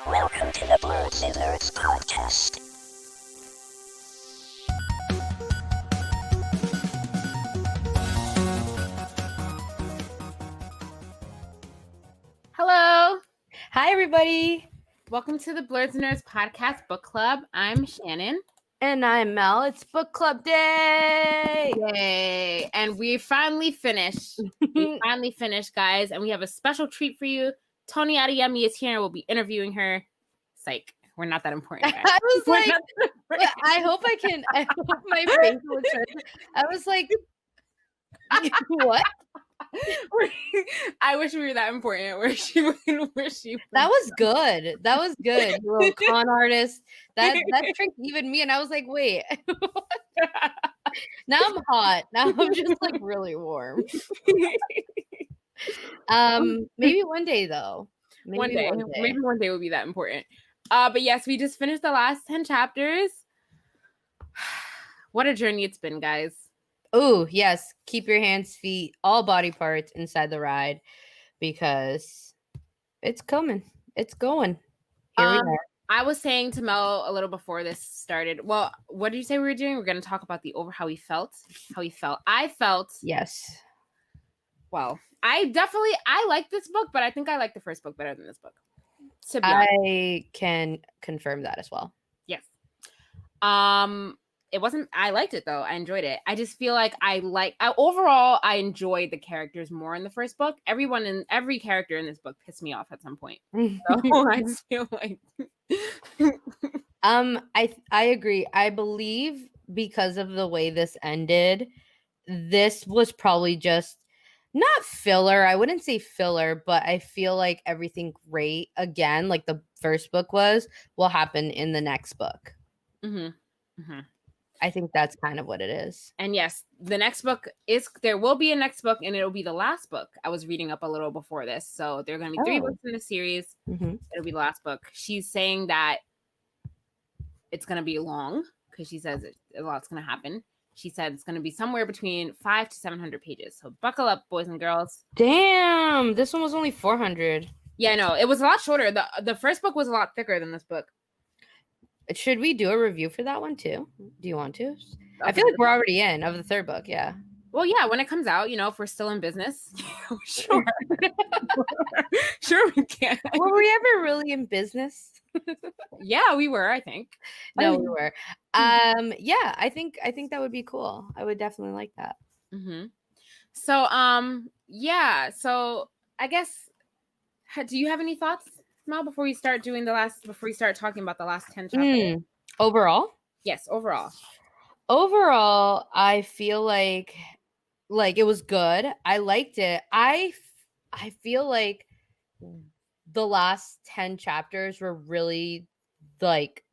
Welcome to the Blerdsnerds podcast. Hello. Hi, everybody. Welcome to the Blerdsnerds podcast book club. I'm Shannon. And I'm Mel. It's book club day. Yay. And we finally finished. Guys. And we have a special treat for you. Tomi Adeyemi is here. We'll be interviewing her. Psych. We're not that important, guys. I was like, I hope my facial expression. I was like, what? I wish we were that important. Where she That was good. You little con artist. That tricked even me. And I was like, wait. Now I'm hot. Now I'm just like really warm. Maybe one day though. Maybe one day will be that important. But yes, we just finished the last 10 chapters. What a journey it's been, guys. Oh, yes. Keep your hands, feet, all body parts inside the ride because it's coming. It's going. Here we are. I was saying to Mel a little before this started. Well, what did you say we were doing? We're going to talk about how he felt. I felt. Yes. Well, I like this book, but I think I like the first book better than this book. I can confirm that as well. Yes. It wasn't. I liked it though. I enjoyed it. I just feel like overall I enjoyed the characters more in the first book. Every character in this book pissed me off at some point. So I just feel like. I agree. I believe because of the way this ended, this was probably just not filler. I wouldn't say filler, but I feel like everything great again, like the first book will happen in the next book. Mm-hmm. Mm-hmm. I think that's kind of what it is. And yes, the next book there will be a next book and it'll be the last book. I was reading up a little before this. So there are going to be 3 books in the series. Mm-hmm. It'll be the last book. She's saying that it's going to be long because she says a lot's going to happen. She said it's going to be somewhere between 500 to 700 pages. So buckle up, boys and girls. Damn, this one was only 400. Yeah, no, it was a lot shorter. The first book was a lot thicker than this book. Should we do a review for that one too? Do you want to? I feel like we're already in of the third book. Yeah. Well, yeah, when it comes out, if we're still in business, sure. Sure we can. Were we ever really in business? Yeah, we were, I think. No, we were. Yeah, I think that would be cool. I would definitely like that. Mm-hmm. So, yeah. So I guess, do you have any thoughts, Mel, before we start talking about the last 10 chapters? Overall? Yes, overall. Overall, I feel like it was good. I liked it. I feel like the last 10 chapters were really like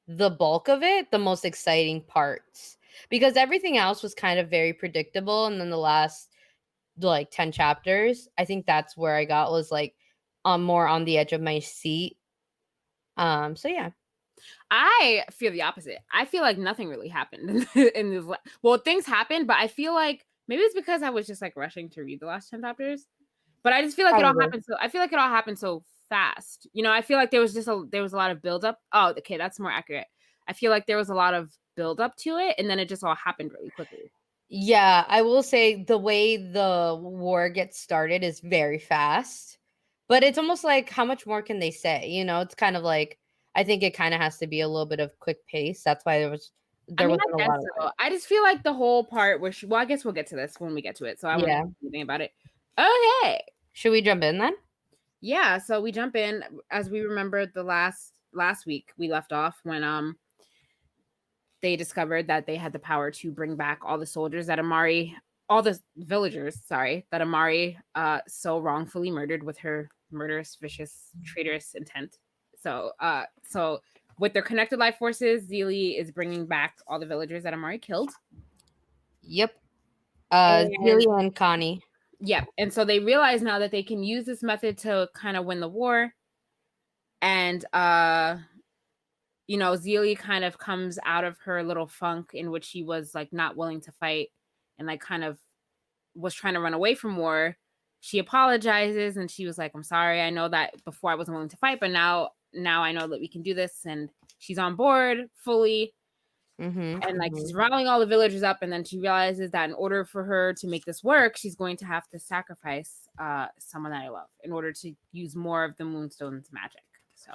the bulk of it, the most exciting parts, because everything else was kind of very predictable. And then the last 10 chapters, I think that's where I got was more on the edge of my seat. So yeah. I feel the opposite. I feel like nothing really happened in this. Well, things happened, but I feel like maybe it's because I was just rushing to read the last 10 chapters. But I just feel like it all happened. So I feel like it all happened so fast. I feel like there was a lot of build up. Oh, okay, that's more accurate. I feel like there was a lot of build up to it, and then it just all happened really quickly. Yeah, I will say the way the war gets started is very fast, but it's almost like how much more can they say? It's kind of like. I think it kind of has to be a little bit of quick pace. That's why there wasn't a lot of it. I just feel like the whole part where I guess we'll get to this when we get to it. So I won't say anything about it. Okay. Should we jump in then? Yeah. So we jump in as we remember the last week we left off when they discovered that they had the power to bring back all the soldiers that all the villagers, that Amari so wrongfully murdered with her murderous, vicious, traitorous intent. So with their connected life forces, Zelie is bringing back all the villagers that Amari killed. Yep. Zelie and Connie. Yep. And so they realize now that they can use this method to kind of win the war. And, Zelie kind of comes out of her little funk in which she was not willing to fight and kind of was trying to run away from war. She apologizes and she was like, I'm sorry. I know that before I wasn't willing to fight, but now now I know that we can do this. And she's on board fully. And like she's riling all the villagers up, and then she realizes that in order for her to make this work, she's going to have to sacrifice someone that I love in order to use more of the Moonstone's magic. So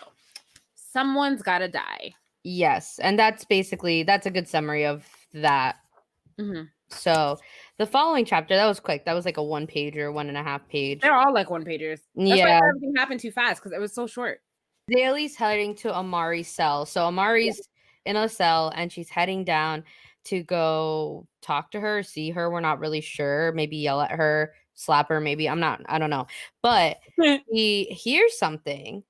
someone's gotta die. Yes, and that's a good summary of that. So the following chapter, that was quick. That was like a 1-pager, 1.5 page. They're all like 1-pagers. That's why everything happened too fast because it was so short. Zalie's heading to Amari's cell. So Amari's in a cell and she's heading down to go talk to her, see her. We're not really sure. Maybe yell at her, slap her, maybe. I don't know. But he hears something,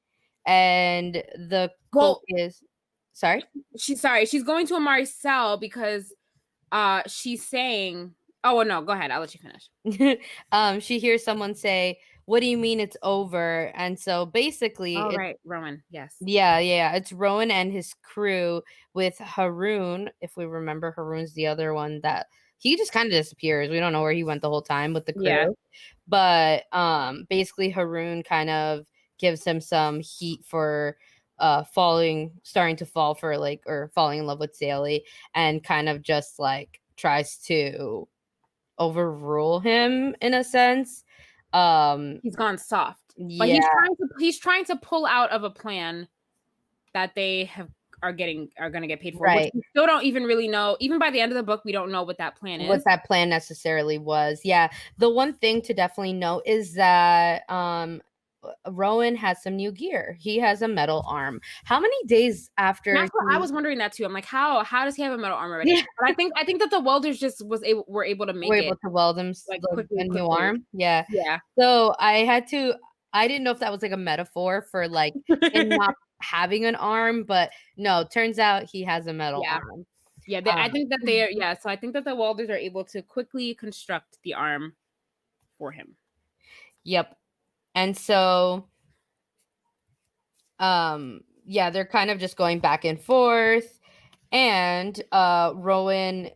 and the quote is she's going to Amari's cell because she's saying, oh no, go ahead, I'll let you finish. She hears someone say, what do you mean it's over? And so basically right, Rowan. Yes. Yeah, it's Rowan and his crew with Haroon. If we remember, Haroon's the other one that he just kind of disappears. We don't know where he went the whole time with the crew. But basically Haroon kind of gives him some heat for starting to fall for or falling in love with Zelie, and kind of just like tries to overrule him in a sense. He's gone soft, but he's trying to pull out of a plan that they are going to get paid for. Right. Which we still don't even really know. Even by the end of the book, we don't know what that plan is. What that plan necessarily was. Yeah. The one thing to definitely note is that Rowan has some new gear. He has a metal arm. How many days after? That's what I was wondering that too. I'm like, how does he have a metal arm already? Yeah. But I think that the welders just were able to make able to weld him like a new arm. Yeah. Yeah. So I didn't know if that was like a metaphor for like him not having an arm, but no, turns out he has a metal arm. Yeah, I think that so I think that the welders are able to quickly construct the arm for him. Yep. And so, they're kind of just going back and forth, and Rowan,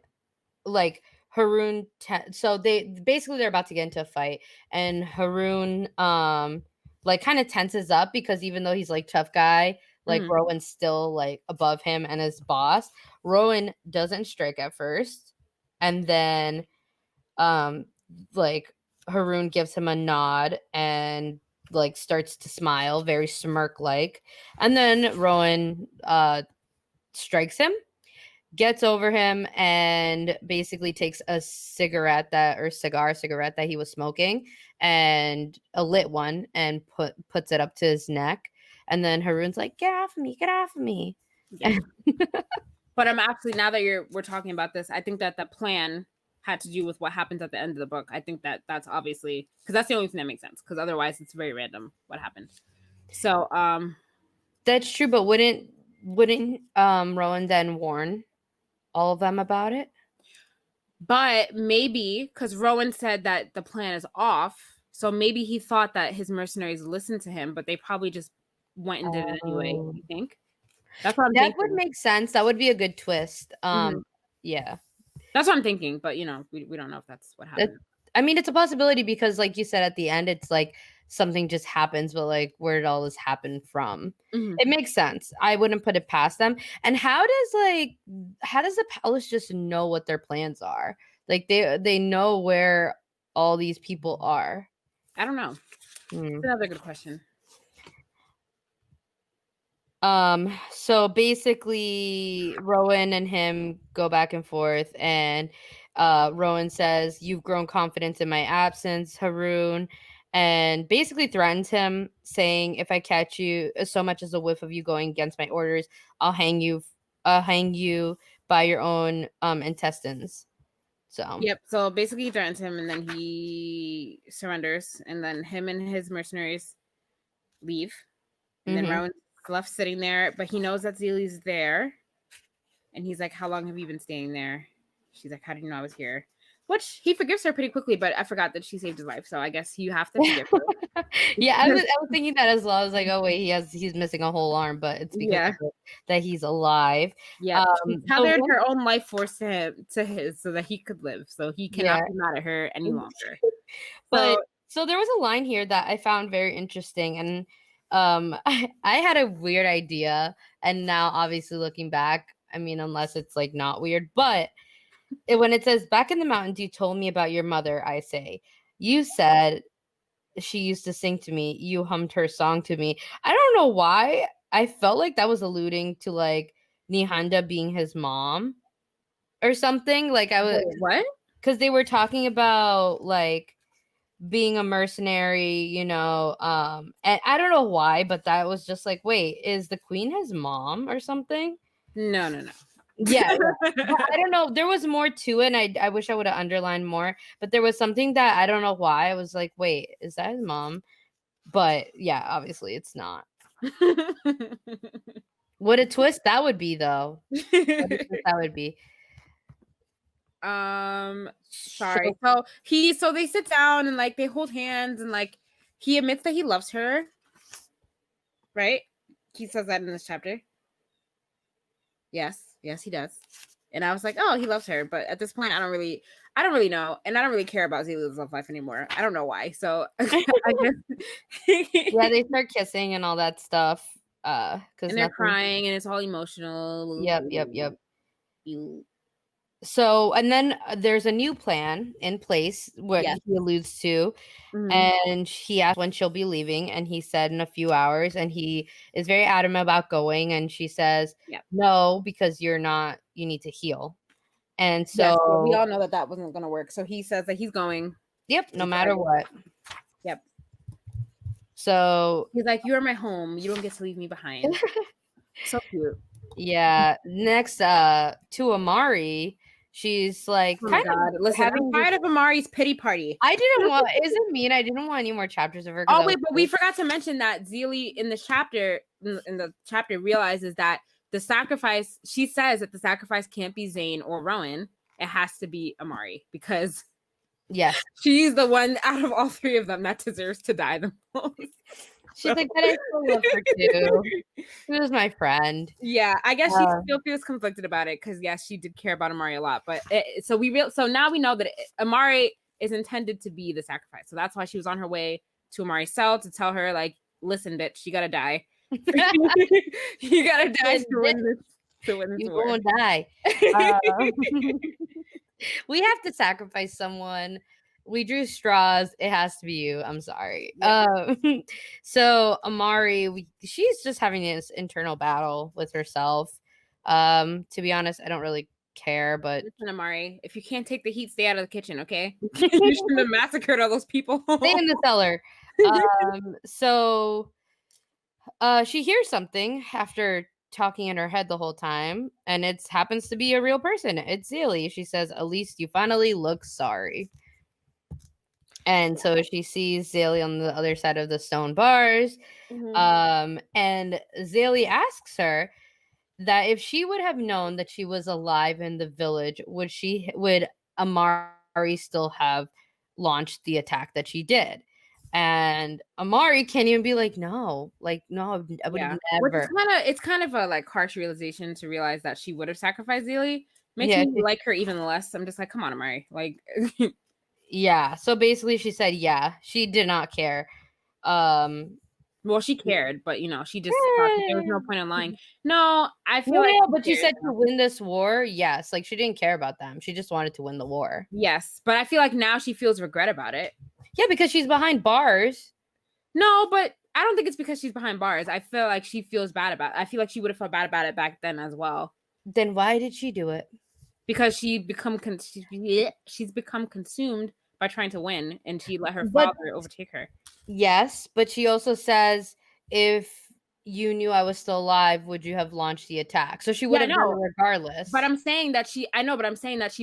like Haroon, so they're about to get into a fight, and Haroon, like kind of tenses up because even though he's like tough guy, like Rowan's still like above him and his boss. Rowan doesn't strike at first, and then, like Haroon gives him a nod and like starts to smile, very smirk like, and then Rowan strikes him, gets over him, and basically takes a cigarette that he was smoking, and a lit one, and puts it up to his neck, and then Haroon's like, get off of me. Yeah. But I'm actually, now that we're talking about this, I think that the plan had to do with what happens at the end of the book. I think that that's obviously because that's the only thing that makes sense, because otherwise it's very random what happened. So that's true, but wouldn't Rowan then warn all of them about it? But maybe because Rowan said that the plan is off, so maybe he thought that his mercenaries listened to him, but they probably just went and did it anyway. You think? That's what I'm thinking. That would make sense. That would be a good twist. Yeah. That's what I'm thinking, but we don't know if that's what happened. I mean, it's a possibility because, like you said, at the end, it's like something just happens, but like, where did all this happen from? It makes sense. I wouldn't put it past them. And how does the palace just know what their plans are? Like they know where all these people are. I don't know. That's another good question. So basically Rowan and him go back and forth, and Rowan says, you've grown confidence in my absence, Haroon, and basically threatens him, saying, if I catch you so much as a whiff of you going against my orders, I'll hang you by your own intestines. So basically he threatens him, and then he surrenders, and then him and his mercenaries leave, and then Rowan's left sitting there, but he knows that Zelie's there, and he's like, how long have you been staying there? She's like, how did you know I was here? Which he forgives her pretty quickly, but I forgot that she saved his life, so I guess you have to forgive her. Yeah, I was thinking that as well. I was like, oh wait, he's missing a whole arm, but it's because that he's alive. Yeah, she tethered her own life force to his so that he could live, so he cannot be mad at her any longer. But so there was a line here that I found very interesting, and I had a weird idea, and now obviously looking back, I mean, unless it's like not weird, but when it says back in the mountains, you told me about your mother, I say, you said she used to sing to me, you hummed her song to me. I don't know why. I felt like that was alluding to like Nihanda being his mom or something. Like I was Wait, what? because they were talking about like being a mercenary, you know, and I don't know why, but that was just like, wait, is the queen his mom or something? No. Yeah, but I don't know. There was more to it, and I wish I would have underlined more, but there was something that I don't know why. I was like, wait, is that his mom? But yeah, obviously it's not. What a twist that would be, though. What a twist that would be. Sorry. So they sit down and like they hold hands and like he admits that he loves her. Right? He says that in this chapter. Yes, he does. And I was like, oh, he loves her. But at this point, I don't really know. And I don't really care about Zelie's love life anymore. I don't know why. So I guess Yeah, they start kissing and all that stuff. And they're crying and it's all emotional. Yep. So, and then there's a new plan in place what he alludes to. And he asked when she'll be leaving, and he said in a few hours, and he is very adamant about going, and she says no, because you need to heal. And so we all know that wasn't going to work, so he says that he's going. No matter what. So he's like, you're my home, you don't get to leave me behind. So cute. Yeah. Next to Amari, she's like, listen, I'm tired of Amari's pity party. I didn't want, is it mean? I didn't want any more chapters of her. Oh wait, but we forgot to mention that Zelie in this chapter, in the chapter, realizes that the sacrifice, she says that the sacrifice can't be Tzain or Rowan. It has to be Amari, because she's the one out of all three of them that deserves to die the most. She's like, but I still love her too. She was my friend. Yeah, I guess she still feels conflicted about it, because yes, she did care about Amari a lot. But so now we know that Amari is intended to be the sacrifice. So that's why she was on her way to Amari's cell to tell her, like, listen, bitch, you gotta die. You gotta die to win this. You won't die. We have to sacrifice someone. We drew straws. It has to be you. I'm sorry. So Amari, she's just having this internal battle with herself. To be honest, I don't really care. But listen, Amari, if you can't take the heat, stay out of the kitchen, okay? You shouldn't have massacred all those people. Stay in the cellar. So she hears something after talking in her head the whole time, and it happens to be a real person. It's Zelie. She says, at least you finally look sorry. And so she sees Zelie on the other side of the stone bars. And Zelie asks her that if she would have known that she was alive in the village, would Amari still have launched the attack that she did? And Amari can't even be like, no, I would have never. It's kind of a like harsh realization to realize that she would have sacrificed Zelie. Makes me like her even less. I'm just like, come on, Amari. Like, yeah. So basically, she said, she did not care. Well, she cared, but she just thought that there was no point in lying. No, I feel like. But you said to win this war, yes. Like she didn't care about them. She just wanted to win the war. Yes, but I feel like now she feels regret about it. Yeah, because she's behind bars. No, but I don't think it's because she's behind bars. I feel like she feels bad about it. I feel like she would have felt bad about it back then as well. Then why did she do it? Because she's become consumed by trying to win, and she let her father overtake her. Yes, but she also says, if you knew I was still alive, would you have launched the attack? So she would have done it regardless. But I'm saying that she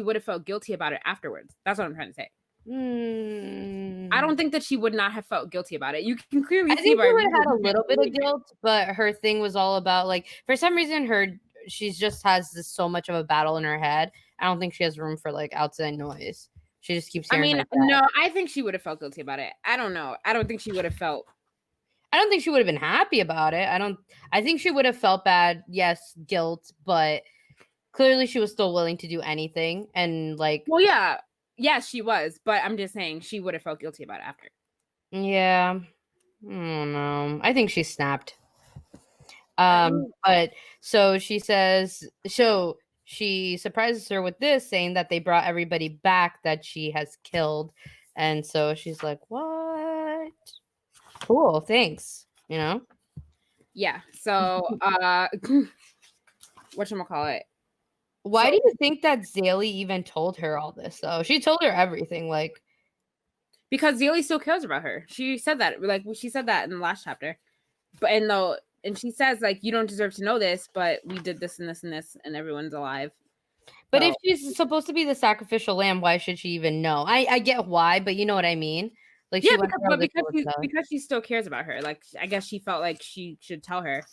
would have felt guilty about it afterwards. That's what I'm trying to say. I don't think that she would not have felt guilty about it. You can clearly see. I think she would have had a little bit of guilt, but her thing was all about, like, for some reason, she just has so much of a battle in her head. I don't think she has room for like outside noise. She just keeps hearing. No, I think she would have felt guilty about it. I don't know. I don't think she would have felt. I don't think she would have been happy about it. I think she would have felt bad. Yes, guilt, but clearly she was still willing to do anything. And like, well, yeah, she was. But I'm just saying she would have felt guilty about it after. Yeah. Oh no. I think she snapped. I don't- But so she says, so she surprises her with this, saying that they brought everybody back that she has killed. And so she's like, what? Cool, thanks. You know? Yeah. So whatchamacallit? Why So do you think that Zelie even told her all this though? She told her everything, like because Zelie still cares about her. She said that, like she said that in the last chapter. But and she says like you don't deserve to know this, but we did this and this and this, and everyone's alive. but if So she's supposed to be the sacrificial lamb, why should she even know? I get why, but you know what I mean? Like yeah, she went through all this because she still cares about her. Like I guess she felt like she should tell her,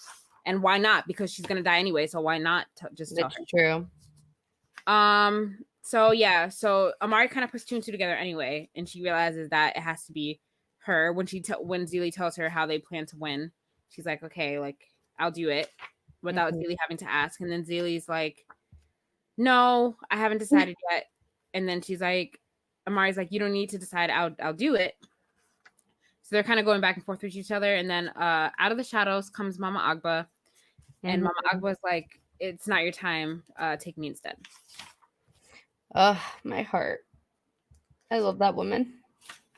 and why not? Because she's gonna die anyway, so why not just tell That's her? true. So yeah, so Amari kind of puts two and two together anyway, and she realizes that it has to be her when when Zelie tells her how they plan to win. She's like, okay, like I'll do it without Zelie having to ask, and then Zelie's like, no, I haven't decided yet, and then she's like, Amari's like, you don't need to decide, I'll do it. So they're kind of going back and forth with each other, and then out of the shadows comes Mama Agba, and Mama Agba's like, it's not your time, take me instead. My heart. I love that woman.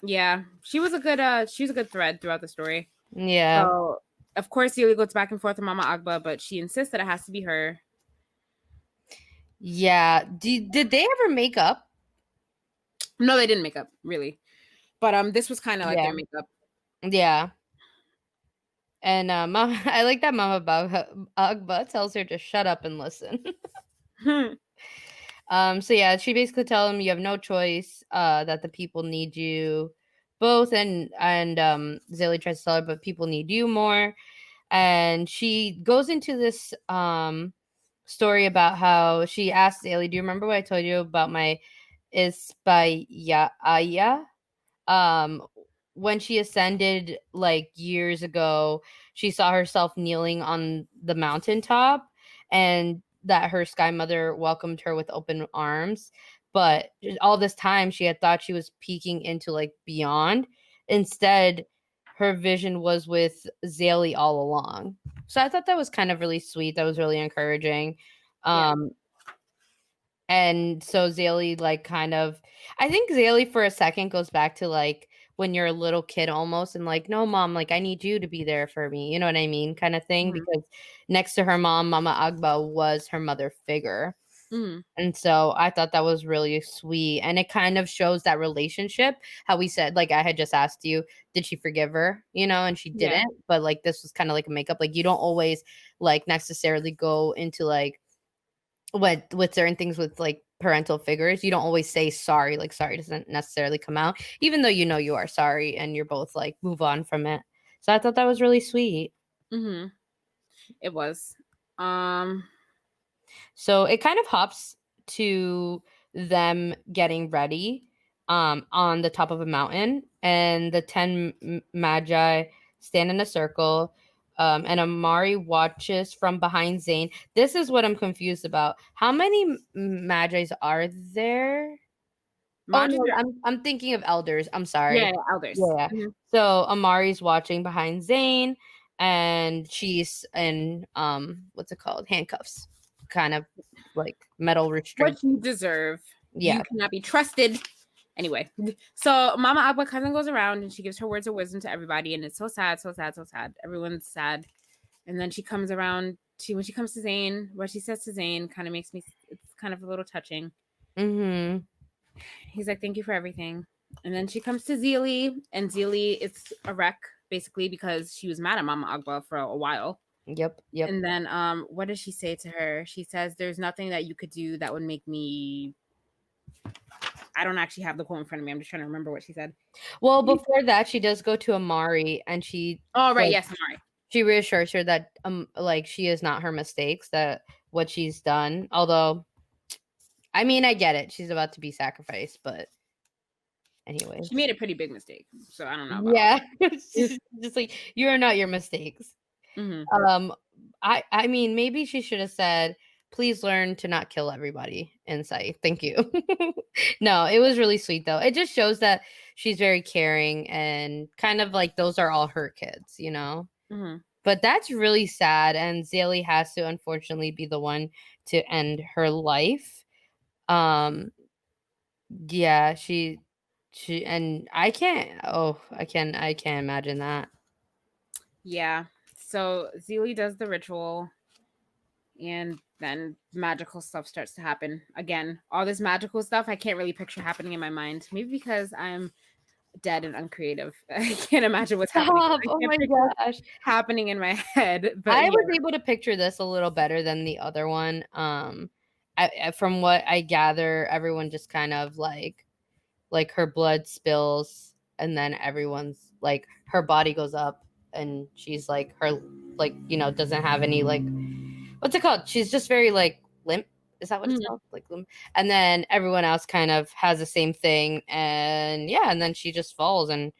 Yeah, she was a good thread throughout the story. Yeah. So of course Zelie goes back and forth with Mama Agba, but she insists that it has to be her. Yeah. Did they ever make up? No, they didn't make up, really. But this was kind of like their makeup. Yeah. And Mama, I like that Mama Agba tells her to shut up and listen. So yeah, she basically tells him you have no choice, that the people need you both, and Zelie tries to tell her, but people need you more. And she goes into this story about how she asked Zelie, do you remember what I told you about my Ispaya? When she ascended like years ago, she saw herself kneeling on the mountaintop, and that her sky mother welcomed her with open arms. But all this time she had thought she was peeking into like beyond. Instead, her vision was with Zelie all along. So I thought that was kind of really sweet. That was really encouraging. And so Zelie like kind of, I think Zelie for a second goes back to like when you're a little kid almost, and like, no mom, like I need you to be there for me, you know what I mean, kind of thing. Because next to her mom, Mama Agba was her mother figure. And so I thought that was really sweet, and it kind of shows that relationship, how we said, like I had just asked you, did she forgive her, you know, and she didn't. But like this was kind of like a makeup, like you don't always like necessarily go into like with certain things with like parental figures, you don't always say sorry. Like sorry doesn't necessarily come out, even though you know you are sorry and you're both like move on from it. So I thought that was really sweet. It was. So it kind of hops to them getting ready on the top of a mountain, and the 10 magi stand in a circle, and Amari watches from behind Tzain. This is what I'm confused about. How many magi's are there? Oh no, I'm thinking of elders. I'm sorry. Yeah, elders. Yeah. So Amari's watching behind Tzain, and she's in what's it called? Handcuffs. Kind of like metal restraint. What you deserve. Yeah. You cannot be trusted. Anyway, so Mama Agba cousin goes around and she gives her words of wisdom to everybody, and it's so sad, so sad, so sad. Everyone's sad. And then she comes around when she comes to Tzain, what she says to Tzain kind of makes me, it's kind of a little touching. He's like, thank you for everything. And then she comes to Zelie, and Zelie is a wreck basically because she was mad at Mama Agba for a while. Yep. And then what does she say to her? She says, there's nothing that you could do that would make me, I don't actually have the quote in front of me. I'm just trying to remember what she said. Well, before that, she does go to Amari, and she yes, Amari. She reassures her that like she is not her mistakes, that what she's done. Although, I mean, I get it. She's about to be sacrificed, but anyway, she made a pretty big mistake. So I don't know. Yeah, just like you are not your mistakes. I mean, maybe she should have said, please learn to not kill everybody inside. Thank you. No, it was really sweet though. It just shows that she's very caring and kind of like those are all her kids, you know. Mm-hmm. But that's really sad, and Zelie has to unfortunately be the one to end her life. Yeah, she and I can't. Oh, I can't imagine that. Yeah. So Zelie does the ritual, and then magical stuff starts to happen. Again, all this magical stuff I can't really picture happening in my mind. Maybe because I'm dead and uncreative. I can't imagine what's happening. Stop! Oh my gosh, happening in my head. But I yeah. was able to picture this a little better than the other one. From what I gather, everyone just kind of like her blood spills, and then everyone's like her body goes up, and she's like her like doesn't have any like what's it called? She's just very like limp. Is that what it's called? Like limp. And then everyone else kind of has the same thing, and yeah, and then she just falls and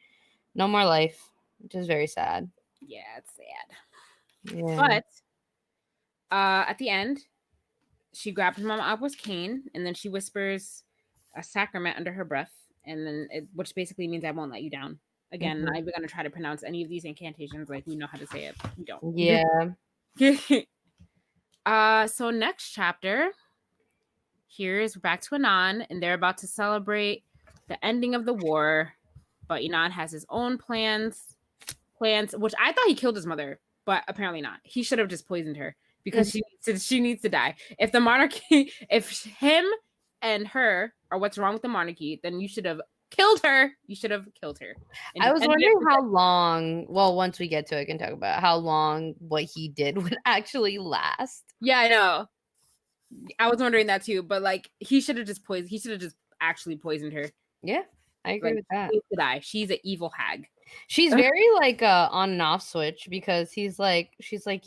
no more life, which is very sad. Yeah, it's sad. Yeah. But at the end, she grabs Mama Aqua's cane, and then she whispers a sacrament under her breath, and then which basically means I won't let you down. Again, not even gonna try to pronounce any of these incantations like we know how to say it. We don't. Yeah. So next chapter, here's back to Inan, and they're about to celebrate the ending of the war, but Inan has his own plans, which I thought he killed his mother, but apparently not. He should have just poisoned her because she needs to die. If the monarchy, if him and her are what's wrong with the monarchy, then you should have killed her. You should have killed her. And I was wondering how long. Well, once we get to it, I can talk about how long what he did would actually last. Yeah, I know. I was wondering that too, but like he should have just poisoned. He should have just actually poisoned her. Yeah, I agree with that. She needs to die. She's an evil hag. She's very like on and off switch because she's like,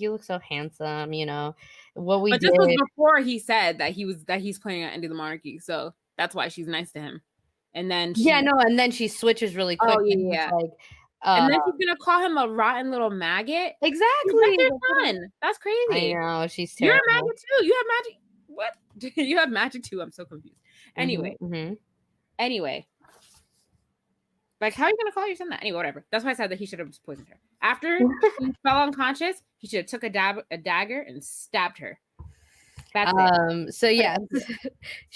you look so handsome, you know. What we but did. this was before he said that he's planning on ending the monarchy, so that's why she's nice to him. And then and then she switches really quick. Oh yeah, like, and then she's gonna call him a rotten little maggot. Exactly. That's your son. That's crazy. I know, she's terrible. You're a maggot too. You have magic. What? You have magic too. I'm so confused. Anyway. Anyway. Like, how are you gonna call your son that? Anyway, whatever. That's why I said that he should have just poisoned her. After he fell unconscious, he should have took a dagger and stabbed her. That's it. So yeah,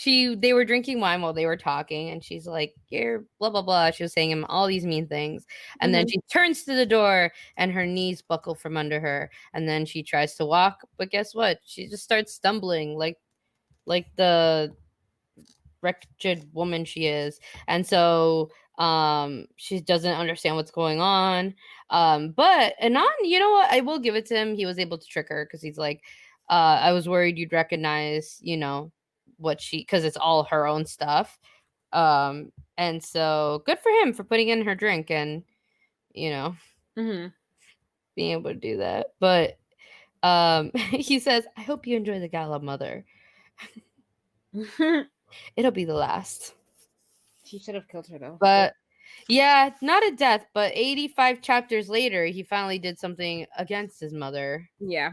they were drinking wine while they were talking, and she's like, "You're blah blah blah." She was saying him all these mean things, and then she turns to the door, and her knees buckle from under her, and then she tries to walk, but guess what? She just starts stumbling like the wretched woman she is, and so she doesn't understand what's going on. But Inan, you know what? I will give it to him. He was able to trick her because he's like, I was worried you'd recognize, you know, what because it's all her own stuff. And so good for him for putting in her drink and, you know, being able to do that. But he says, I hope you enjoy the gala, mother. It'll be the last. He should have killed her though. But yeah, not a death, but 85 chapters later, he finally did something against his mother. Yeah.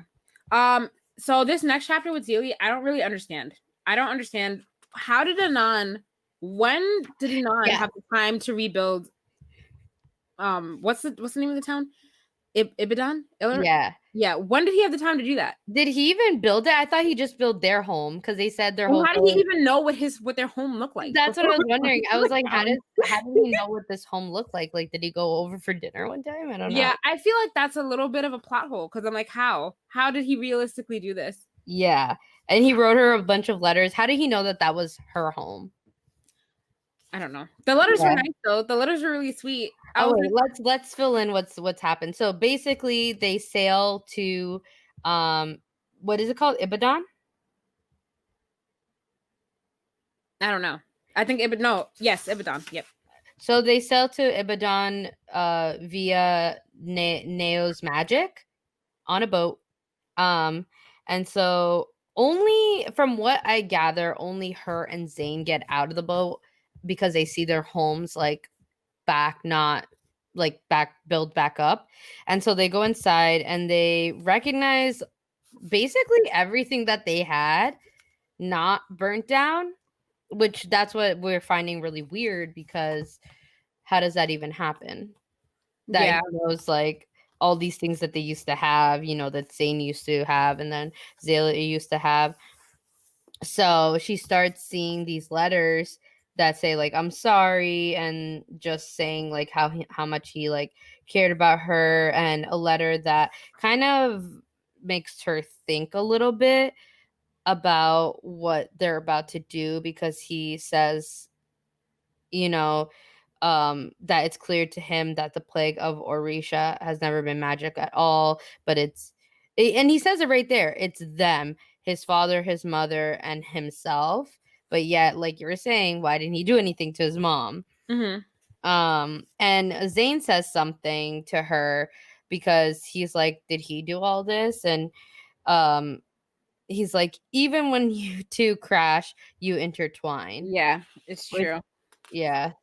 So this next chapter with Zelie, I don't really understand. I don't understand. How did Inan? When did Inan have the time to rebuild? What's the name of the town? Ibadan? Yeah. When did he have the time to do that? Did he even build it? I thought he just built their home because they said their home. How did he even know what their home looked like? That's what I was wondering. I was like, how did he know what this home looked like? Like, did he go over for dinner one time? I don't know. Yeah, I feel like that's a little bit of a plot hole because I'm like, how did he realistically do this? Yeah, and he wrote her a bunch of letters. How did he know that was her home? I don't know. The letters were nice though. The letters were really sweet. Let's fill in what's happened. So basically, they sail to, what is it called? Ibadan? I don't know. I think Ibadan. Yep. So they sail to Ibadan via Neo's magic on a boat. And so only from what I gather, only her and Tzain get out of the boat because they see their homes like build back up. And so they go inside and they recognize basically everything that they had not burnt down, which that's what we're finding really weird because how does that even happen? That Yeah. he knows like all these things that they used to have, you know, that Tzain used to have, and then Zelie used to have. So she starts seeing these letters that say like I'm sorry, and just saying like how much he like cared about her, and a letter that kind of makes her think a little bit about what they're about to do, because he says, you know, that it's clear to him that the plague of Orisha has never been magic at all, but and he says it right there. It's them, his father, his mother, and himself. But yet, like you were saying, why didn't he do anything to his mom? Mm-hmm. And Tzain says something to her, because he's like, did he do all this? And um he's like, even when you two crash, you intertwine. Yeah, it's true. Yeah.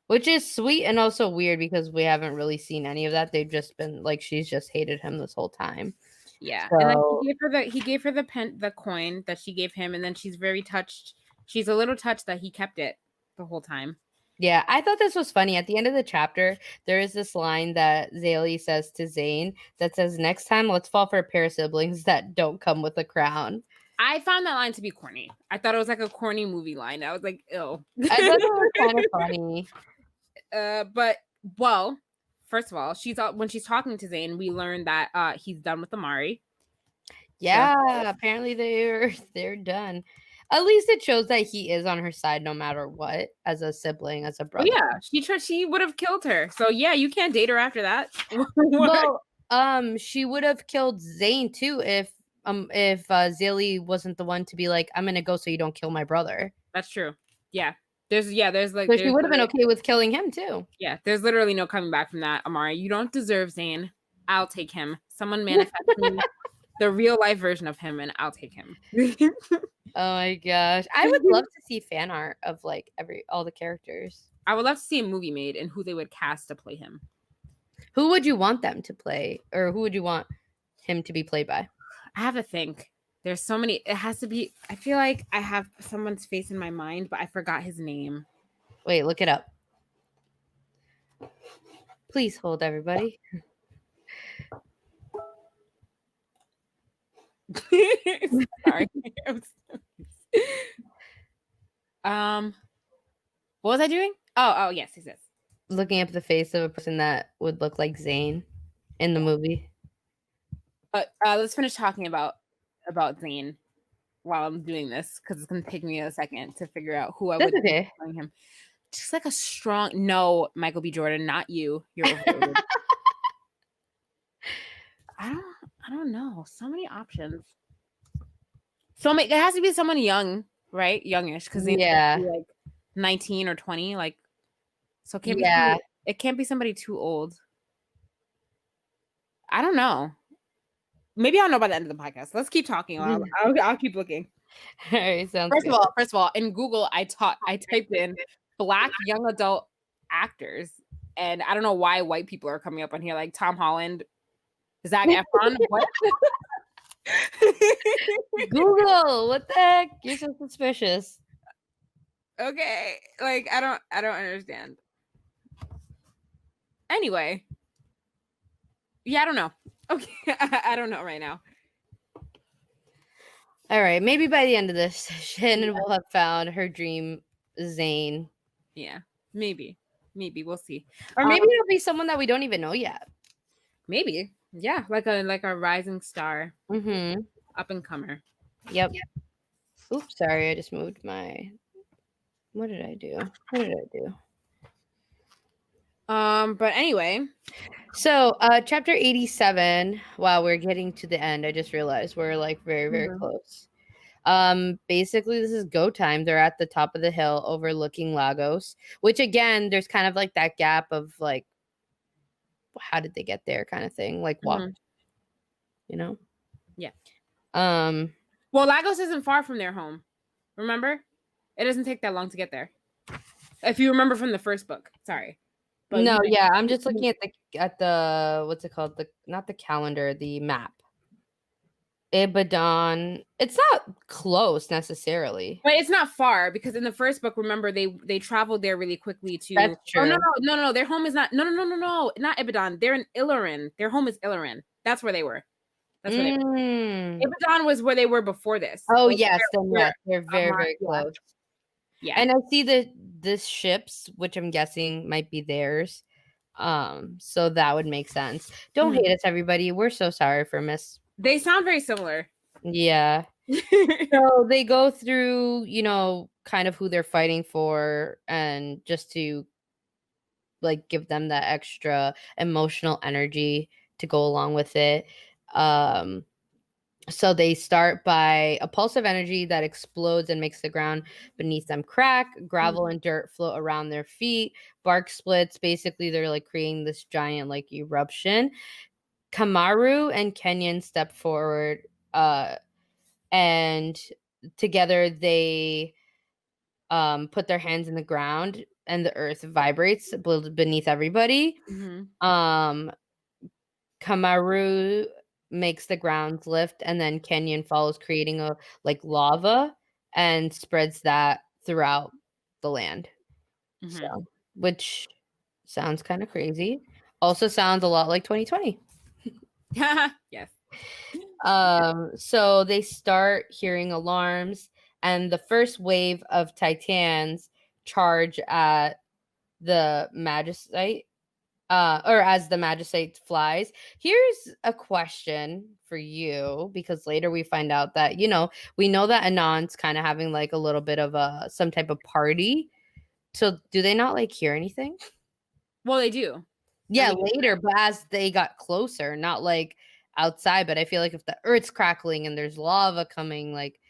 Which is sweet and also weird, because we haven't really seen any of that. They've just been like, she's just hated him this whole time. Yeah. So, And then he gave her the coin that she gave him, and then she's very touched. She's a little touched that he kept it the whole time. yeah, I thought this was funny. At the end of the chapter, there is this line that Zelie says to Tzain that says, next time let's fall for a pair of siblings that don't come with a crown. I found that line to be corny. I thought it was like a corny movie line. I was like, ew. I thought it was kind of funny. But well, first of all, when she's talking to Tzain, we learn that he's done with Amari. Yeah, apparently they're done. At least it shows that he is on her side no matter what, as a sibling, as a brother. Yeah, she would have killed her. So yeah, you can't date her after that. Well, she would have killed Tzain too if Zelie wasn't the one to be like, I'm gonna go so you don't kill my brother. That's true. Yeah. There's like, so she would have been okay with killing him too. Yeah, there's literally no coming back from that, Amari. You don't deserve Tzain. I'll take him. Someone manifest me the real life version of him, and I'll take him. Oh my gosh. I would love to see fan art of like all the characters. I would love to see a movie made and who they would cast to play him. Who would you want them to play, or who would you want him to be played by? I have to think. There's so many. It has to be. I feel like I have someone's face in my mind, but I forgot his name. Wait, look it up. Please hold, everybody. Sorry. What was I doing? Oh, yes, he says. Looking up the face of a person that would look like Tzain in the movie. Let's finish talking about Tzain while I'm doing this, because it's gonna take me a second to figure out who I would okay. play him. Just like a strong Michael B. Jordan, not you. You're overrated. I don't know. So many options. It has to be someone young, right? Youngish, because they yeah, like 19 or 20, like. So it can't be somebody too old. I don't know. Maybe I'll know by the end of the podcast. Let's keep talking. I'll keep looking. All right, sounds First good. of all, in Google, I typed in Black young adult actors, and I don't know why white people are coming up on here, like Tom Holland, Zac Efron. What? Google, what the heck? You're so suspicious. Okay, like I don't understand. Anyway, yeah, I don't know. Okay, I don't know right now. All right, maybe by the end of this, Shannon will have found her dream Tzain. Yeah, maybe we'll see. Or maybe it'll be someone that we don't even know yet. Maybe, yeah, like a rising star, up and comer. Yep. Oops, sorry, I just moved my. What did I do? But anyway, so chapter 87. Wow, we're getting to the end. I just realized we're like very, very close. Basically this is go time. They're at the top of the hill overlooking Lagos, which again, there's kind of like that gap of like, how did they get there kind of thing, like walk, you know? Yeah. Well, Lagos isn't far from their home. Remember? It doesn't take that long to get there. If you remember from the first book. Sorry. But no, yeah, I'm just looking at the what's it called? Not the calendar, the map. Ibadan. It's not close necessarily. But it's not far because in the first book, remember they traveled there really quickly to. That's Oh no true. no no no! Their home is not. No! Not Ibadan. They're in Ilorin. Their home is Ilorin. That's where they were. That's where they were. Mm. Ibadan was where they were before this. Oh Like, yes, then where yes, they're very Amari very left. close. Yeah. And I see this ships, which I'm guessing might be theirs. So that would make sense. Don't Mhm. hate us, everybody. We're so sorry for Miss. They sound very similar. Yeah. So they go through, kind of who they're fighting for, and just to like give them that extra emotional energy to go along with it. So they start by a pulse of energy that explodes and makes the ground beneath them crack. Gravel and dirt float around their feet. Bark splits. Basically, they're like creating this giant like eruption. Kamaru and Kenyan step forward, and together they put their hands in the ground, and the earth vibrates beneath everybody. Mhm. Kamaru makes the ground lift, and then Kenyan follows, creating a like lava and spreads that throughout the land. Mhm. So, which sounds kind of crazy. Also sounds a lot like 2020. Yes. So they start hearing alarms, and the first wave of Titans charge at the Magicite, or as the Magicite flies. Here's a question for you, because later we find out that, we know that Anan's kind of having like a little bit of some type of party. So do they not like hear anything? Well, they do. Yeah, mean, later, but as they got closer, not like outside, but I feel like if the earth's crackling and there's lava coming, like,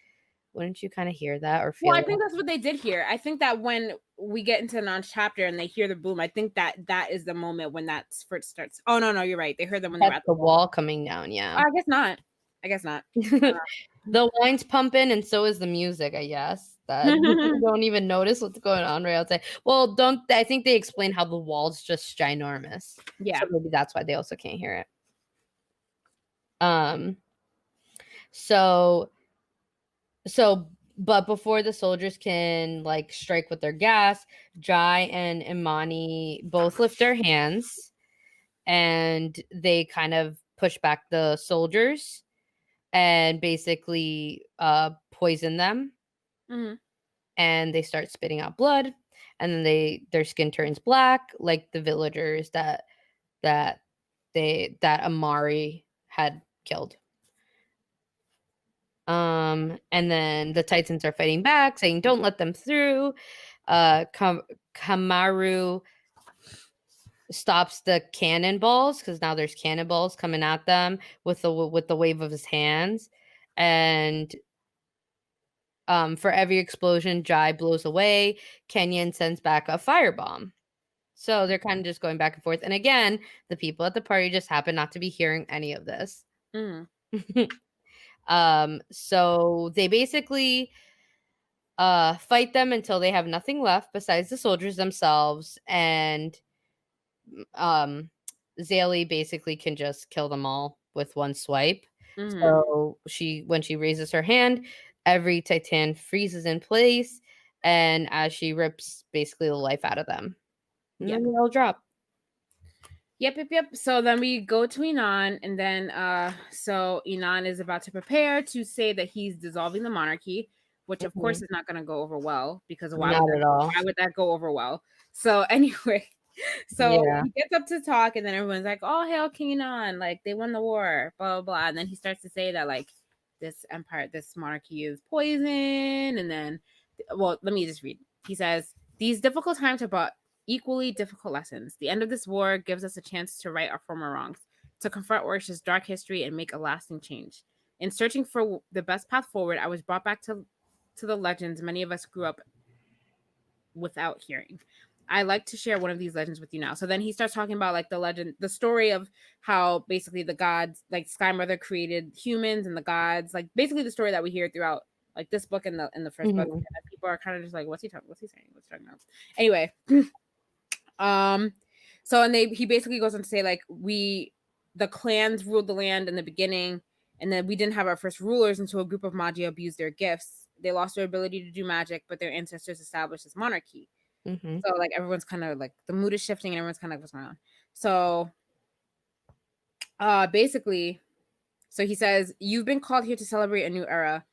wouldn't you kind of hear that or feel Well, I that? think that's what they did here. I think that when we get into Anon's chapter and they hear the boom, I think that is the moment when that first starts. Oh no, you're right. They heard them when they were That's at the the wall. wall coming down, yeah. I guess not. I guess not. The wine's pumping, and so is the music, I guess. That you don't even notice what's going on right outside. Well, I think they explain how the wall's just ginormous. Yeah. So maybe that's why they also can't hear it. So but before the soldiers can like strike with their gas, Jai and Imani both lift their hands, and they kind of push back the soldiers and basically poison them. Mhm. And they start spitting out blood, and then their skin turns black like the villagers that Amari had killed. And then the Titans are fighting back, saying, "Don't let them through." Kamaru stops the cannonballs, because now there's cannonballs coming at them with the wave of his hands, and for every explosion Jai blows away, Kenyan sends back a firebomb. So they're kind of just going back and forth. And again, the people at the party just happen not to be hearing any of this. Mhm. So they basically fight them until they have nothing left besides the soldiers themselves, and Zelie basically can just kill them all with one swipe. Mhm. So when she raises her hand, every Titan freezes in place, and as she rips basically the life out of them, and then they all drop. Yep. So then we go to Inan, and then so Inan is about to prepare to say that he's dissolving the monarchy, which of course is not going to go over well, because Not at all. why would that go over well? So anyway, so Yeah. he gets up to talk, and then everyone's like, "Oh, hail King Inan, like they won the war, blah blah blah." And then he starts to say that like this monarchy is poison, and then, well, let me just read. He says, "These difficult times have brought equally difficult lessons. The end of this war gives us a chance to right our former wrongs, to confront Orisha's dark history and make a lasting change. In searching for the best path forward, I was brought back to the legends many of us grew up without hearing. I like to share one of these legends with you now." So then he starts talking about like the legend, the story of how basically the gods, like Sky Mother, created humans, and the gods, like basically the story that we hear throughout like this book and the first book. And people are kind of just like, what's he saying? What's he talking about? Anyway, so he basically goes on to say like the clans ruled the land in the beginning, And then we didn't have our first rulers until a group of Magi abused their gifts. They lost their ability to do magic, but their ancestors established this monarchy. Mm-hmm. So like everyone's kind of like the mood is shifting and everyone's kind of like, what's going on? So basically, so he says, you've been called here to celebrate a new era,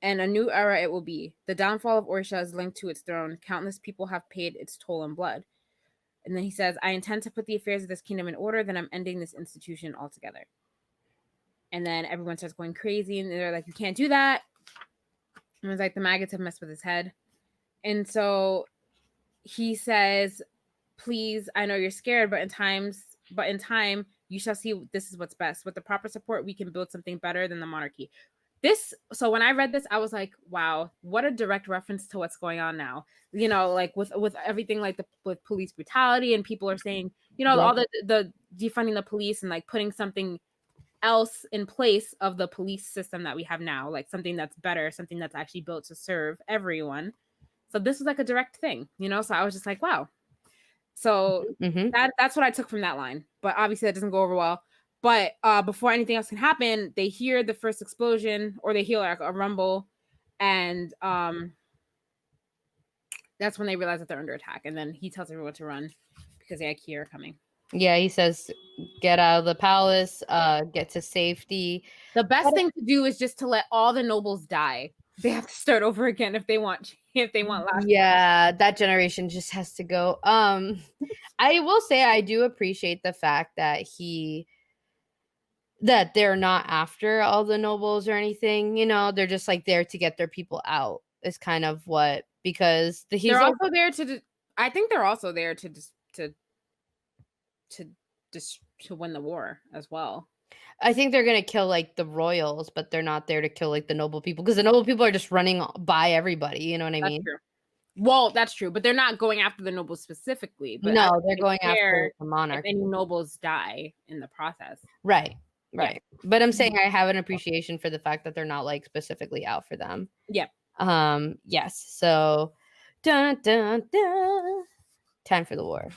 and a new era it will be. The downfall of Orisha is linked to its throne. Countless people have paid its toll in blood. And then he says, I intend to put the affairs of this kingdom in order, then I'm ending this institution altogether. And then everyone starts going crazy, and they're like, you can't do that. And it's like the maggots have messed with his head. And so he says, please, I know you're scared, but in time, you shall see this is what's best. With the proper support, we can build something better than the monarchy. So when I read this, I was like, wow, what a direct reference to what's going on now. You know, like with everything like with police brutality, and people are saying, you know, all the defunding the police and like putting something else in place of the police system that we have now, like something that's better, something that's actually built to serve everyone. So this was like a direct thing, you know? So I was just like, wow. So that's what I took from that line. But obviously that doesn't go over well. But before anything else can happen, they hear the first explosion, or they hear like a rumble, and that's when they realize that they're under attack. And then he tells everyone to run because the IKEA are coming. Yeah, he says, get out of the palace, get to safety. The best thing to do is just to let all the nobles die. They have to start over again if they want last. Yeah, that generation just has to go. I will say I do appreciate the fact that they're not after all the nobles or anything, you know, they're just like there to get their people out is kind of what, because they're also there to I think they're also there to win the war as well. I think they're gonna kill like the royals, but they're not there to kill like the noble people, because the noble people are just running by everybody. You know what I mean? True. Well, that's true, but they're not going after the nobles specifically. But no, they're going after the monarch. If any nobles die in the process, right? Yeah. But I'm saying I have an appreciation for the fact that they're not like specifically out for them. Yeah. Yes. So, dun dun dun. Time for the war.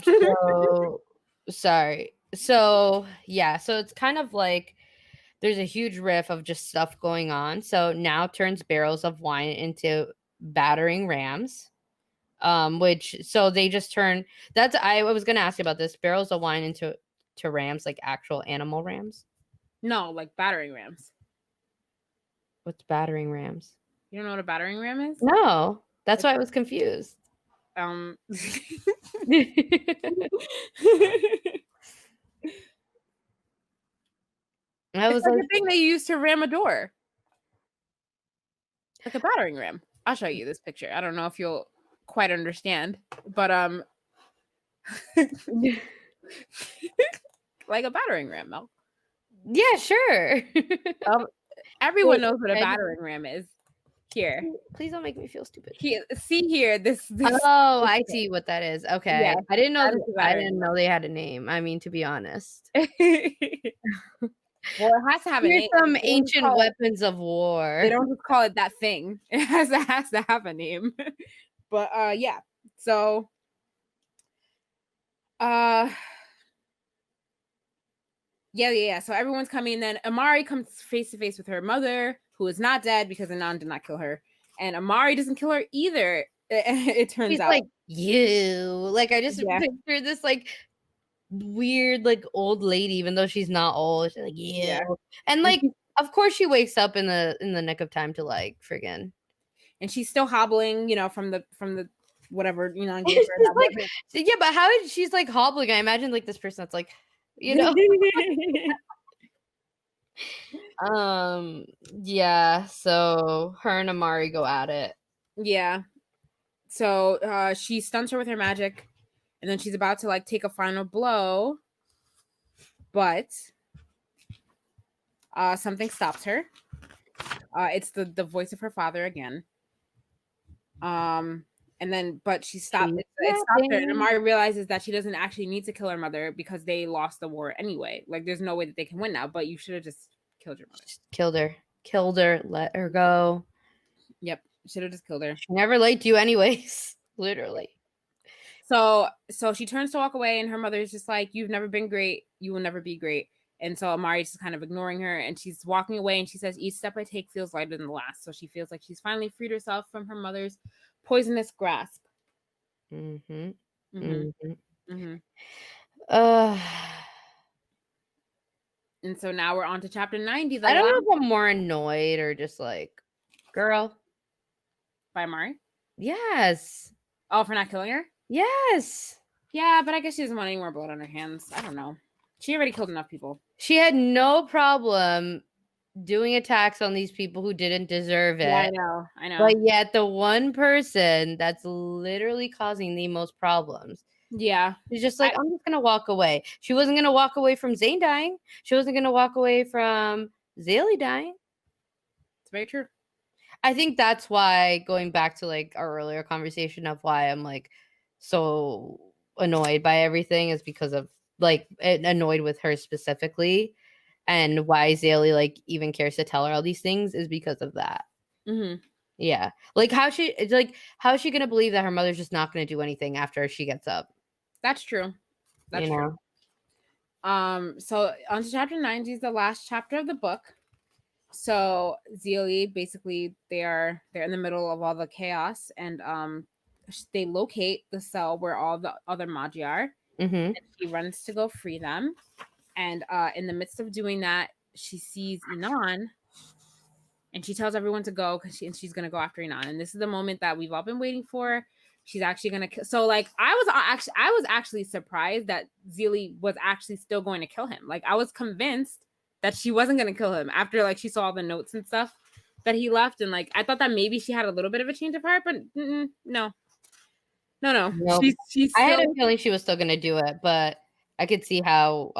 So sorry. So yeah, so it's kind of like there's a huge riff of just stuff going on. So now turns barrels of wine into battering rams. Which so they just turn I was gonna ask you about this, barrels of wine into rams, like actual animal rams. No, like battering rams. What's battering rams? You don't know what a battering ram is? No, that's why I was confused. I was like the thing they use to ram a door, like a battering ram. I'll show you this picture. I don't know if you'll quite understand, but like a battering ram, Mel. Yeah, sure. Everyone knows what a battering ram is. Here, please don't make me feel stupid. Here, see here. This. Oh, I see what that is. Okay, yeah, I didn't know. I didn't know they had a name. I mean, to be honest. Well, it has to have a name. Some ancient weapons of war. They don't just call it that thing. It has to have a name. But yeah. So yeah. So everyone's coming. And then Amari comes face to face with her mother, who is not dead because Inan did not kill her. And Amari doesn't kill her either. It turns out. Like, you. Like, I just picture this like weird like old lady, even though she's not old. She's like, yeah. And like, of course she wakes up in the nick of time to like friggin'. And she's still hobbling, you know, from the whatever, you know, gave her like, yeah, but how is she's like hobbling? I imagine like this person that's like, you know. Yeah, so her and Amari go at it. Yeah. So she stuns her with her magic, and then she's about to like take a final blow, but something stops her. It's the voice of her father again. And then, but she stopped. It stopped her, and Amari realizes that she doesn't actually need to kill her mother because they lost the war anyway. Like, there's no way that they can win now. But you should have just killed your mother. Killed her. Let her go. Yep, should have just killed her. She never liked you, anyways. Literally. So she turns to walk away, and her mother's just like, "You've never been great. You will never be great." And so Amari's just kind of ignoring her, and she's walking away, and she says, "Each step I take feels lighter than the last." So she feels like she's finally freed herself from her mother's poisonous grasp. Mm-hmm. Mm-hmm. Mm-hmm. Mm-hmm. Uh, And so now we're on to chapter 90, the I don't last know if I'm more annoyed or just like, girl. by Amari. Yes. Oh, for not killing her? Yes. Yeah, but I guess she doesn't want any more blood on her hands. I don't know. She already killed enough people. She had no problem doing attacks on these people who didn't deserve it. Yeah, I know. But yet the one person that's literally causing the most problems. Yeah. She's just like, I'm just going to walk away. She wasn't going to walk away from Tzain dying. She wasn't going to walk away from Zelie dying. It's very true. I think that's why, going back to like our earlier conversation of why I'm like so annoyed by everything, is because of like annoyed with her specifically, and why Zelie like even cares to tell her all these things is because of that. Mm-hmm. Yeah, like how is she gonna believe that her mother's just not gonna do anything after she gets up? That's true. That's you know? true. So on to chapter 90 is the last chapter of the book. So Zelie, basically, they're in the middle of all the chaos, and they locate the cell where all the other Magi are. Mm-hmm. And she runs to go free them, and in the midst of doing that, she sees Inan, and she tells everyone to go because she's gonna go after Inan. And this is the moment that we've all been waiting for. She's actually gonna kill. So like I was actually surprised that Zelie was actually still going to kill him. Like I was convinced that she wasn't gonna kill him after like she saw all the notes and stuff that he left, and like I thought that maybe she had a little bit of a change of heart, but no. Nope. She's I had still... a feeling she was still gonna do it, but I could see how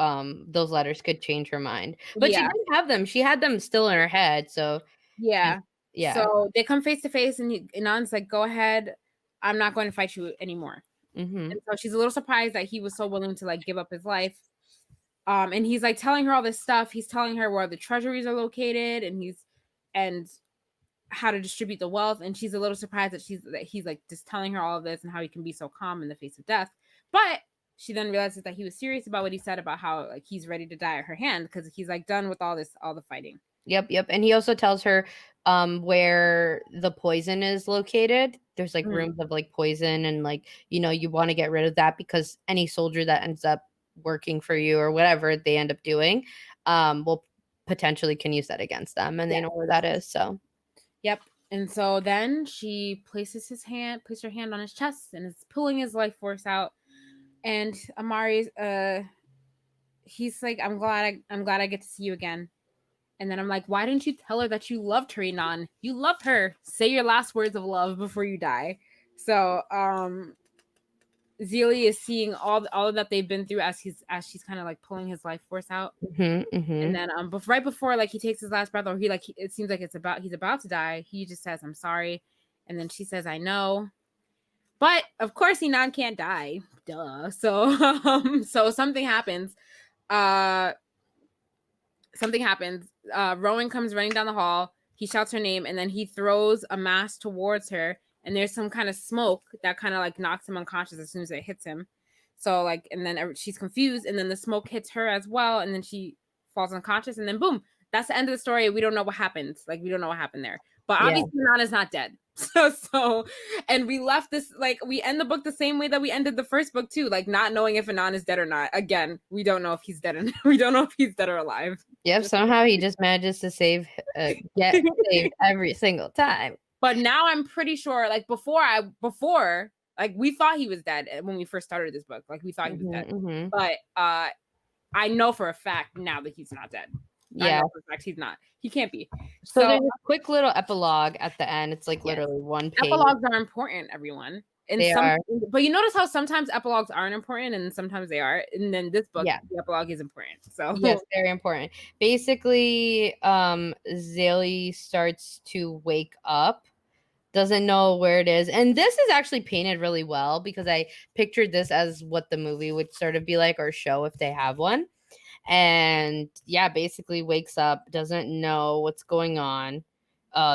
those letters could change her mind. But she didn't have them. She had them still in her head. So yeah. So they come face to face, and Inan's like, "Go ahead. I'm not going to fight you anymore." Mm-hmm. And so she's a little surprised that he was so willing to like give up his life. And he's like telling her all this stuff. He's telling her where the treasuries are located, and how to distribute the wealth. And she's a little surprised that he's like just telling her all of this and how he can be so calm in the face of death. But she then realizes that he was serious about what he said about how like he's ready to die at her hand, because he's like done with all the fighting. Yep. And he also tells her where the poison is located. There's like rooms of like poison, and like, you want to get rid of that, because any soldier that ends up working for you or whatever they end up doing will potentially can use that against them, and they know where that is. So yep. And so then she places her hand on his chest and is pulling his life force out. And Amari's he's like, I'm glad I get to see you again. And then I'm like, why didn't you tell her that you loved her, Inan? You love her. Say your last words of love before you die. So Zelie is seeing all of that they've been through as she's kind of like pulling his life force out. And then right before like he takes his last breath, or it seems like he's about to die, he just says, "I'm sorry." And then she says, "I know." But of course Inan can't die. Duh. So so something happens. Rowan comes running down the hall. He shouts her name, and then he throws a mask towards her, and there's some kind of smoke that kind of like knocks him unconscious as soon as it hits him. So like, and then she's confused, and then the smoke hits her as well, and then she falls unconscious, and then boom, that's the end of the story. We don't know what happened. Like, we don't know what happened there. But obviously Nana's not dead. So and we left this, like, we end the book the same way that we ended the first book too, like not knowing if Inan is dead or not. Again, we don't know if he's dead, and we don't know if he's dead or alive. Yep, somehow he just manages to get saved every single time. But now I'm pretty sure, like before, like we thought he was dead when we first started this book. Like we thought he was dead. But I know for a fact now that he's not dead. Yeah. I know for a fact he's not. He can't be. So there's a quick little epilogue at the end. It's like literally one page. Epilogues are important, everyone. And they are. But you notice how sometimes epilogues aren't important and sometimes they are. And then this book, the epilogue is important. So yes, very important. Basically, Zelie starts to wake up, doesn't know where it is. And this is actually painted really well, because I pictured this as what the movie would sort of be like, or show if they have one. And basically wakes up, doesn't know what's going on.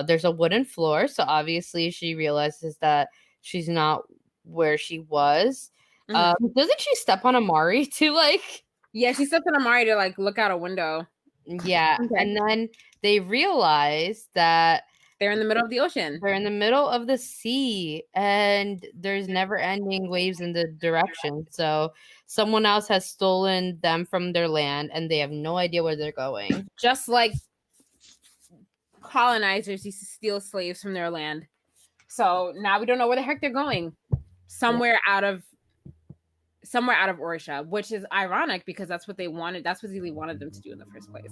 There's a wooden floor, so obviously she realizes that she's not where she was. Doesn't she step on Amari to like? Yeah, she steps on Amari to like look out a window. Yeah, Okay. and then they realize that They're in the middle of the ocean. they're in the middle of the sea and there's never ending waves in the direction. So someone else has stolen them from their land and they have no idea where they're going. Just like colonizers used to steal slaves from their land. So now we don't know where the heck they're going. Somewhere out of Orisha, which is ironic because that's what they wanted. That's what Zelie wanted them to do in the first place.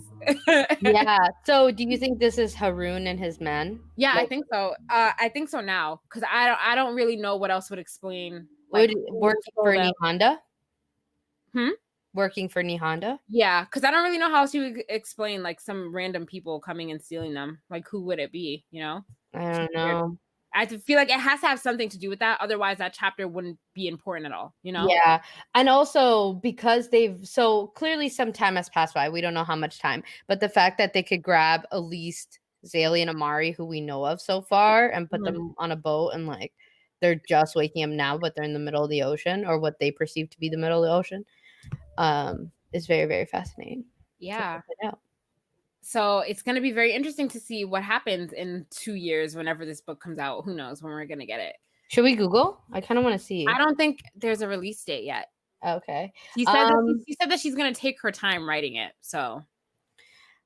Yeah. So do you think this is Haroon and his men? Yeah, Like, I think so. I think so now because I don't really know what else would explain working for Nihonda? Hmm? Working for Nihonda? Yeah, because I don't really know how else you would explain like some random people coming and stealing them. Like who would it be? You know? I don't know. I feel like it has to have something to do with that. Otherwise, that chapter wouldn't be important at all, you know? Yeah. And also because so clearly some time has passed by. We don't know how much time, but the fact that they could grab at least Zelie and Amari, who we know of so far, and put them on a boat and like they're just waking up now, but they're in the middle of the ocean or what they perceive to be the middle of the ocean, is very, very fascinating. Yeah. So it's going to be very interesting to see what happens in 2 years whenever this book comes out. Who knows when we're going to get it? Should we Google? I kind of want to see. I don't think there's a release date yet. Okay. She said that she's going to take her time writing it. So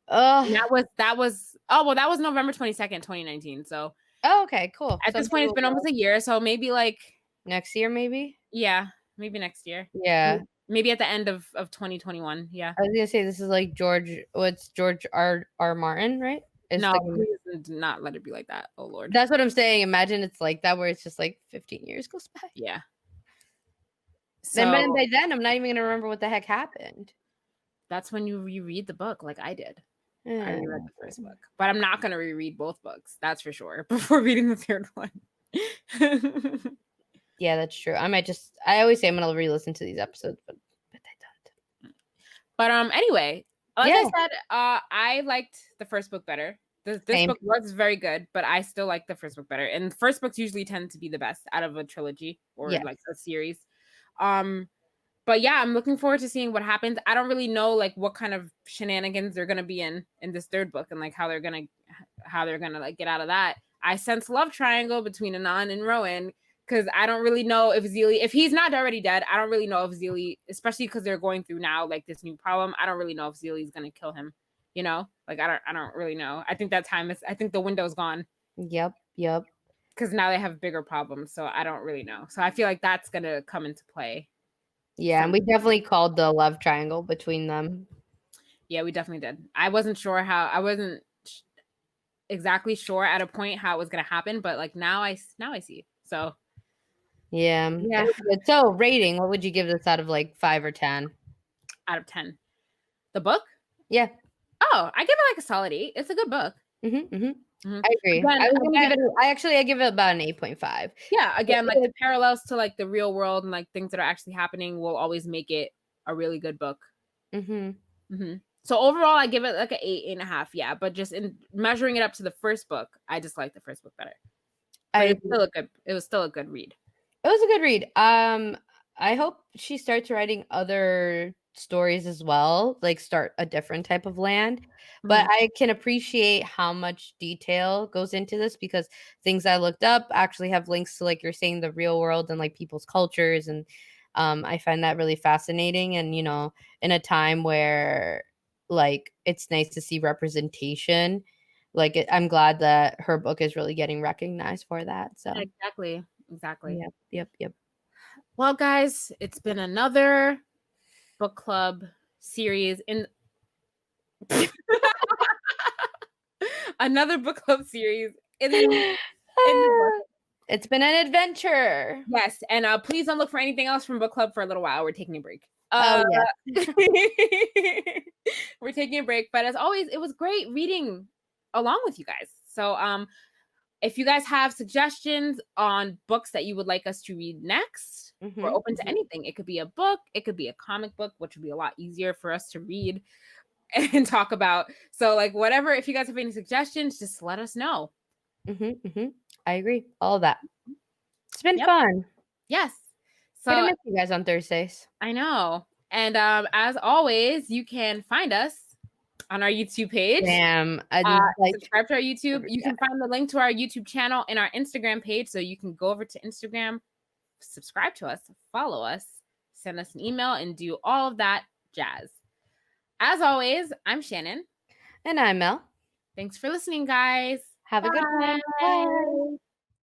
that was November 22nd, 2019. So okay, cool. At this point, it's been almost a year. So maybe like next year, maybe. Yeah, maybe next year. Yeah. Maybe at the end of 2021. Yeah. I was gonna say this is like George R. Martin, right? No, please do not let it be like that. Oh Lord. That's what I'm saying. Imagine it's like that, where it's just like 15 years goes by. Yeah. So and by then, I'm not even gonna remember what the heck happened. That's when you reread the book, like I did. I reread the first book, but I'm not gonna reread both books. That's for sure. Before reading the third one. Yeah, that's true. I always say I'm gonna re-listen to these episodes, but I don't. But anyway, like I said, I liked the first book better. This book was very good, but I still like the first book better. And first books usually tend to be the best out of a trilogy or like a series. But yeah, I'm looking forward to seeing what happens. I don't really know like what kind of shenanigans they're gonna be in this third book and like how they're gonna like get out of that. I sense love triangle between Inan and Rowan. Because I don't really know if Zelie, if he's not already dead, I don't really know if Zelie, especially because they're going through now like this new problem. I don't really know if Zelie's gonna kill him. You know, like I don't really know. I think I think the window's gone. Yep. Because now they have bigger problems, so I don't really know. So I feel like that's gonna come into play. Yeah, and we definitely called the love triangle between them. Yeah, we definitely did. I wasn't exactly sure at a point how it was gonna happen, but like now I see. So. Yeah. So rating, what would you give this out of like 5 or 10? Out of 10. The book? Yeah. Oh, I give it like a solid 8. It's a good book. I agree. Again, I give it about an 8.5. Yeah, again, like the parallels to like the real world and like things that are actually happening will always make it a really good book. So overall, I give it like an 8.5. Yeah, but just in measuring it up to the first book, I just like the first book better. But it was still a good read. It was a good read. I hope she starts writing other stories as well, like start a different type of land. But I can appreciate how much detail goes into this because things I looked up actually have links to, like you're saying, the real world and like people's cultures. And I find that really fascinating. And, you know, in a time where like it's nice to see representation, like I'm glad that her book is really getting recognized for that. So exactly. Yep. Well, guys, it's been another book club series another book club series in the book. It's been an adventure. Yes, and please don't look for anything else from book club for a little while. We're taking a break. We're taking a break, but as always, it was great reading along with you guys. So if you guys have suggestions on books that you would like us to read next, we're open to anything. It could be a book, it could be a comic book, which would be a lot easier for us to read and talk about. So like whatever, if you guys have any suggestions, just let us know. I agree. All of that. It's been fun. Yes. So Gonna miss you guys on Thursdays. I know. And as always, you can find us on our YouTube page. Damn. Subscribe to our YouTube. You can find the link to our YouTube channel in our Instagram page. So you can go over to Instagram, subscribe to us, follow us, send us an email, and do all of that jazz. As always, I'm Shannon. And I'm Mel. Thanks for listening, guys. Have a good one. Bye.